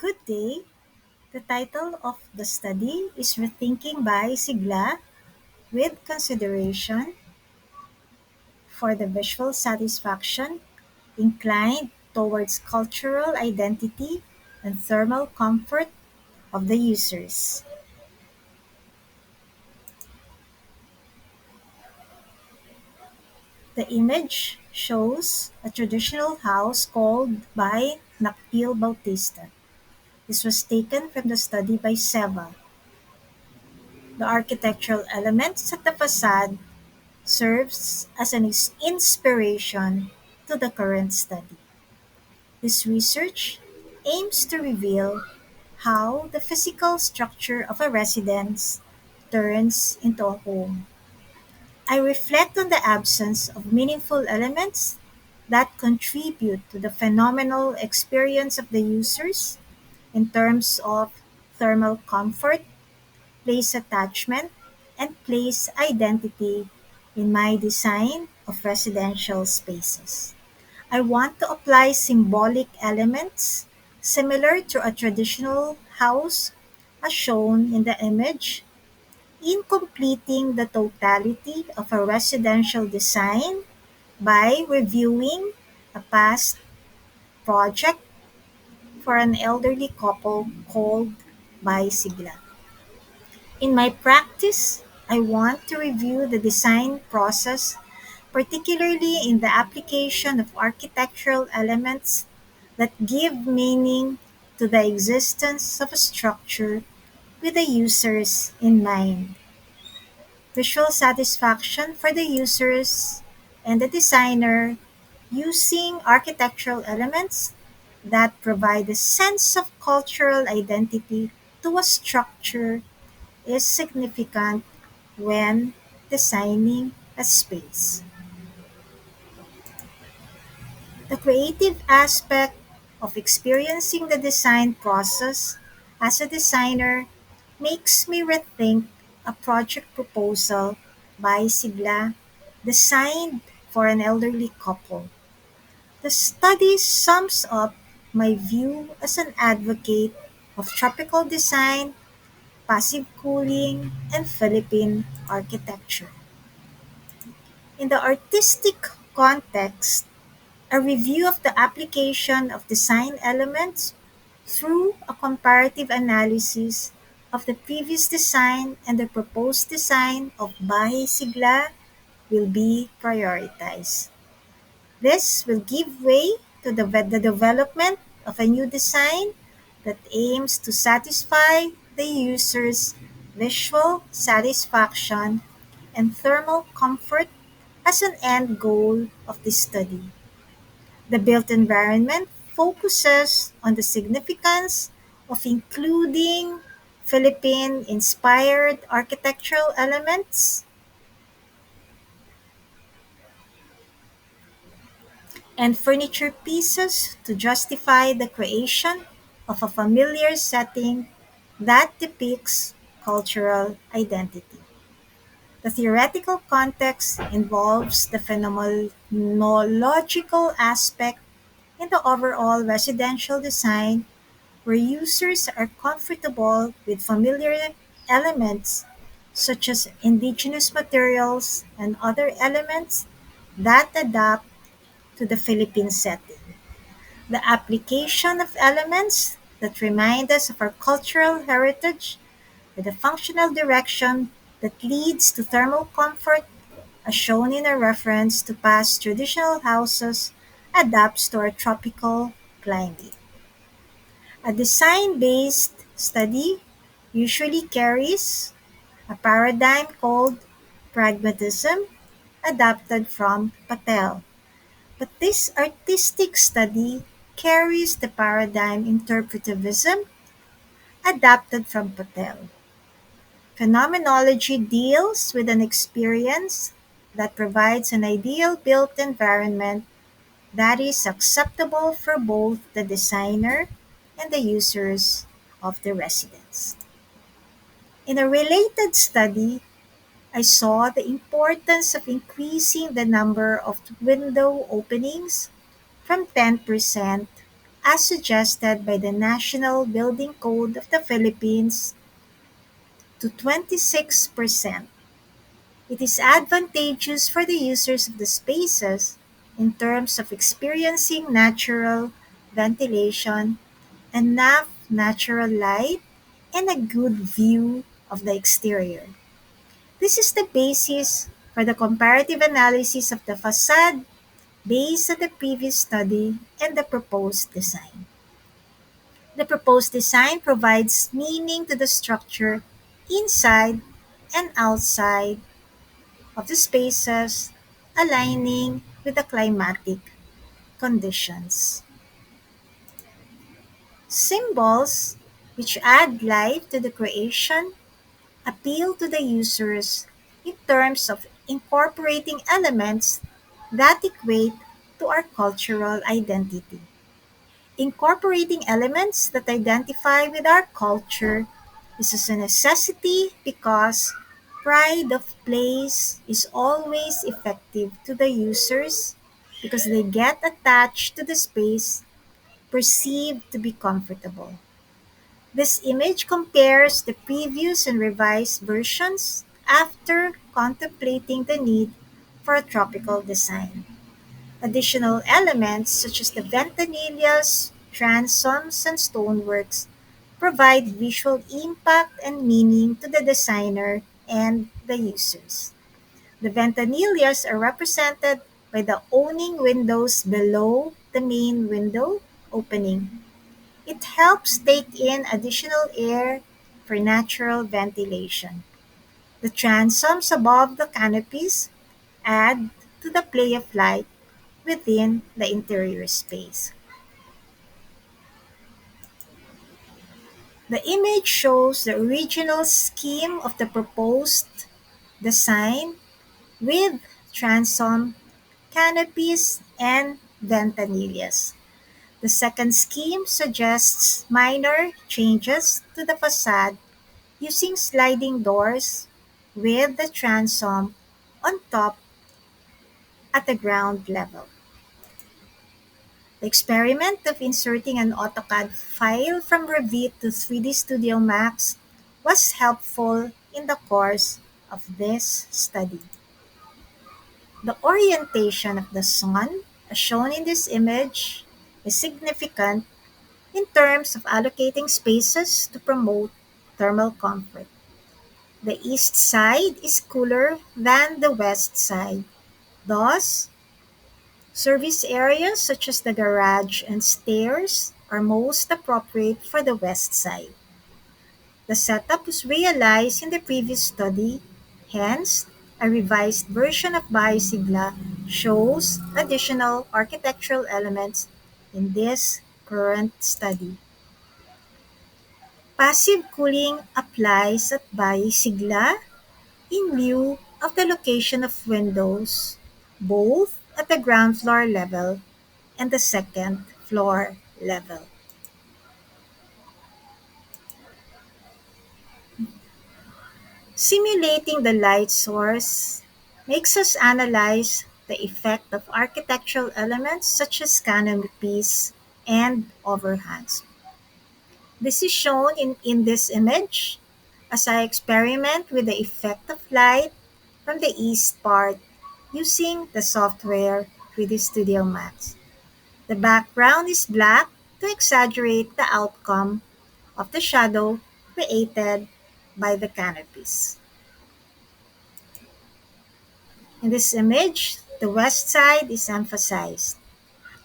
Good day. The title of the study is Rethinking by Sigla with Consideration for the Visual Satisfaction Inclined Towards Cultural Identity and Thermal Comfort of the Users. The image shows a traditional house called by Nakpil Bautista. This was taken from the study by Seva. The architectural elements at the facade serves as an inspiration to the current study. This research aims to reveal how the physical structure of a residence turns into a home. I reflect on the absence of meaningful elements that contribute to the phenomenal experience of the users in terms of thermal comfort, place attachment, and place identity in my design of residential spaces. I want to apply symbolic elements similar to a traditional house as shown in the image in completing the totality of a residential design by reviewing a past project for an elderly couple called by Sigla. In my practice, I want to review the design process, particularly in the application of architectural elements that give meaning to the existence of a structure with the users in mind. Visual satisfaction for the users and the designer using architectural elements that provide a sense of cultural identity to a structure is significant when designing a space. The creative aspect of experiencing the design process as a designer makes me rethink a project proposal by Sigla designed for an elderly couple. The study sums up my view as an advocate of tropical design, passive cooling, and Philippine architecture. In the artistic context, a review of the application of design elements through a comparative analysis of the previous design and the proposed design of Bahay Sigla will be prioritized. This will give way to the development of a new design that aims to satisfy the user's visual satisfaction and thermal comfort as an end goal of this study. The built environment focuses on the significance of including Philippine inspired architectural elements and furniture pieces to justify the creation of a familiar setting that depicts cultural identity. The theoretical context involves the phenomenological aspect in the overall residential design where users are comfortable with familiar elements such as indigenous materials and other elements that adapt to the Philippine setting. The application of elements that remind us of our cultural heritage with a functional direction that leads to thermal comfort, as shown in a reference to past traditional houses, adapts to our tropical climate. A design-based study usually carries a paradigm called pragmatism, adapted from Patel. But this artistic study carries the paradigm interpretivism, adapted from Patel. Phenomenology deals with an experience that provides an ideal built environment that is acceptable for both the designer and the users of the residence. In a related study, I saw the importance of increasing the number of window openings from 10% as suggested by the National Building Code of the Philippines, to 26%. It is advantageous for the users of the spaces in terms of experiencing natural ventilation, enough natural light, and a good view of the exterior. This is the basis for the comparative analysis of the facade based on the previous study and the proposed design. The proposed design provides meaning to the structure inside and outside of the spaces, aligning with the climatic conditions. Symbols, which add life to the creation, appeal to the users in terms of incorporating elements that equate to our cultural identity. Incorporating elements that identify with our culture is a necessity because pride of place is always effective to the users because they get attached to the space perceived to be comfortable. This image compares the previous and revised versions after contemplating the need for a tropical design. Additional elements such as the ventanillas, transoms, and stoneworks provide visual impact and meaning to the designer and the users. The ventanillas are represented by the awning windows below the main window opening. It helps take in additional air for natural ventilation. The transoms above the canopies add to the play of light within the interior space. The image shows the original scheme of the proposed design with transom, canopies, and ventanillas. The second scheme suggests minor changes to the facade using sliding doors with the transom on top at the ground level. The experiment of inserting an AutoCAD file from Revit to 3D Studio Max was helpful in the course of this study. The orientation of the sun, as shown in this image, is significant in terms of allocating spaces to promote thermal comfort. The east side is cooler than the west side. Thus, service areas such as the garage and stairs are most appropriate for the west side. The setup was realized in the previous study, hence, a revised version of Bahay Sigla shows additional architectural elements in this current study. Passive cooling applies at Bahay Sigla in lieu of the location of windows, both at the ground floor level and the second floor level. Simulating the light source makes us analyze the effect of architectural elements such as canopies and overhangs. This is shown in this image as I experiment with the effect of light from the east part using the software 3D Studio Max. The background is black to exaggerate the outcome of the shadow created by the canopies. In this image, the west side is emphasized.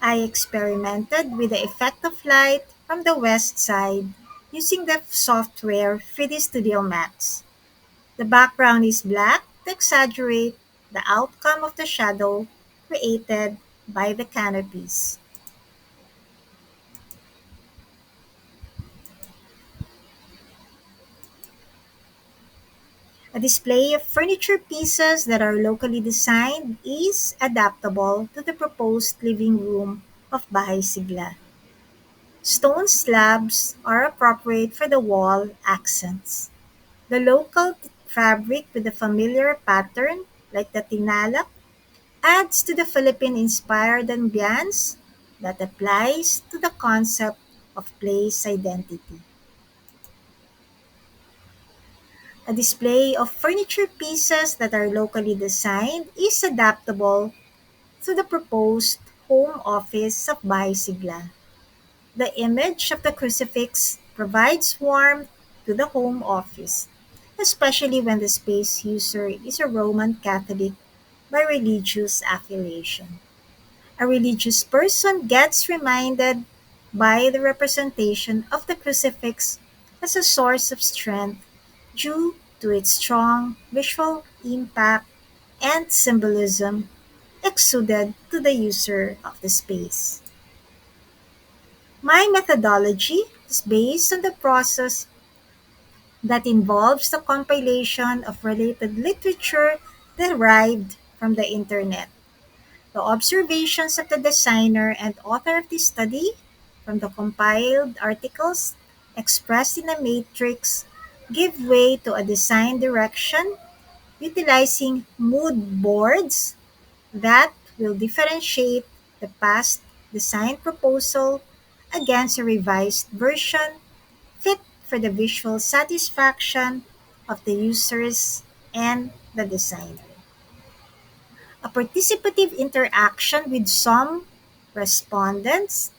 I experimented with the effect of light from the west side using the software 3D Studio Max. The background is black to exaggerate the outcome of the shadow created by the canopies. A display of furniture pieces that are locally designed is adaptable to the proposed living room of Bahay Sigla. Stone slabs are appropriate for the wall accents. The local fabric with a familiar pattern, like the tinalak, adds to the Philippine-inspired ambiance that applies to the concept of place identity. A display of furniture pieces that are locally designed is adaptable to the proposed home office of Bisigla. The image of the crucifix provides warmth to the home office, especially when the space user is a Roman Catholic by religious affiliation. A religious person gets reminded by the representation of the crucifix as a source of strength due to its strong visual impact and symbolism exuded to the user of the space. My methodology is based on the process that involves the compilation of related literature derived from the internet. The observations of the designer and author of this study from the compiled articles expressed in a matrix give way to a design direction utilizing mood boards that will differentiate the past design proposal against a revised version fit for the visual satisfaction of the users and the designer. A participative interaction with some respondents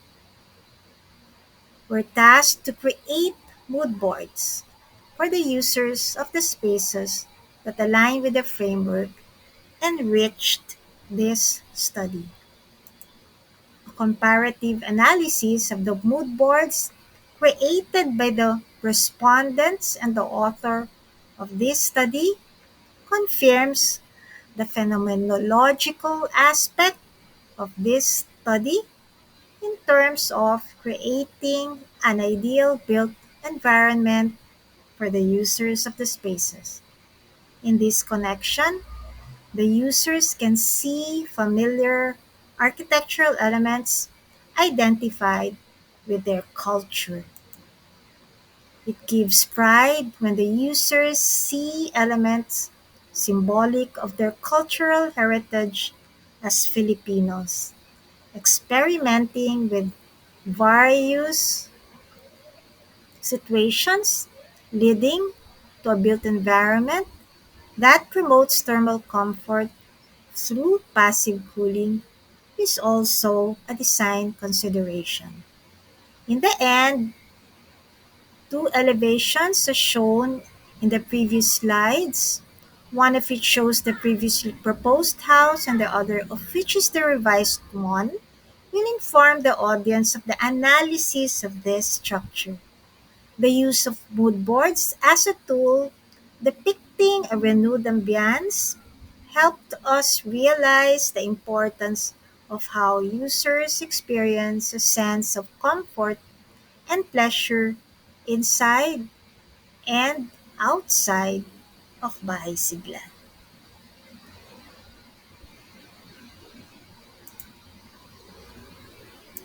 were tasked to create mood boards for the users of the spaces that align with the framework enriched this study. A comparative analysis of the mood boards created by the respondents and the author of this study confirms the phenomenological aspect of this study in terms of creating an ideal built environment for the users of the spaces. In this connection, the users can see familiar architectural elements identified with their culture. It gives pride when the users see elements symbolic of their cultural heritage as Filipinos, experimenting with various situations leading to a built environment that promotes thermal comfort through passive cooling is also a design consideration. In the end, two elevations are shown in the previous slides, one of which shows the previously proposed house and the other of which is the revised one, will inform the audience of the analysis of this structure. The use of mood boards as a tool depicting a renewed ambiance helped us realize the importance of how users experience a sense of comfort and pleasure inside and outside of Bahay Sigla.